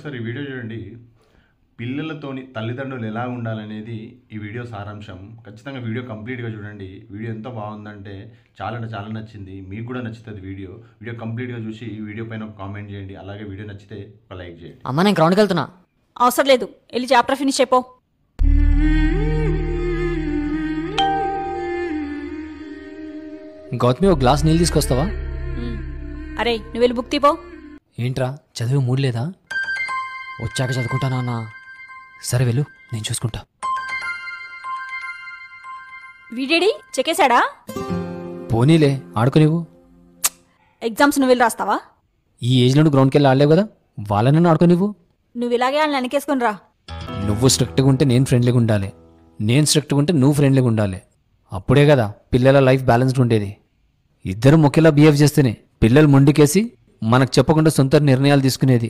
ఒకసారి ఈ వీడియో చూడండి. పిల్లలతోని తల్లిదండ్రులు ఎలా ఉండాలనేది ఈ వీడియో సారాంశం. ఖచ్చితంగా వీడియో కంప్లీట్గా చూడండి. వీడియో ఎంత బాగుందంటే చాలా అంటే చాలా నచ్చింది. మీకు కూడా నచ్చుతుంది వీడియో కంప్లీట్గా చూసి వీడియో పైన ఒక కామెంట్ చేయండి. అలాగే వీడియో నచ్చితే ఒక లైక్ చేయండి. అమ్మ నేను గ్రౌండ్కి వెళ్తున్నా. అవసరం లేదు, వెళ్ళి చాప్టర్ ఫినిష్ అయిపో. గౌతమి ఒక గ్లాస్ నీళ్ళు తీసుకొస్తావా? అరే నువ్వు వెళ్ళి బుక్ తీపో. ఏంట్రా చదివే మూడు లేదా? వచ్చాక చదువుకుంటానా అన్న. సరే వెళ్ళు, నేను చూసుకుంటా. వీడేడి చెక్కేశాడా? పోనీలే ఆడుకోనివ్వు. ఎగ్జామ్స్ నువ్వు వెళ్ళి రాస్తావా? ఈ ఏజ్లో నువ్వు గ్రౌండ్కి వెళ్ళి ఆడలేవు కదా, వాళ్ళని ఆడుకోనివ్వు. నువ్వు ఇలాగే వాళ్ళని వెనకేసుకుని రా. నువ్వు స్ట్రిక్ట్గా ఉంటే నేను ఫ్రెండ్లీగా ఉండాలి, నేను స్ట్రిక్ట్గా ఉంటే నువ్వు ఫ్రెండ్లీగా ఉండాలి. అప్పుడే కదా పిల్లల లైఫ్ బ్యాలెన్స్డ్ ఉండేది. ఇద్దరు ఒకేలా బిహేవ్ చేస్తేనే పిల్లలు మొండికేసి మనకు చెప్పకుండా సొంత నిర్ణయాలు తీసుకునేది.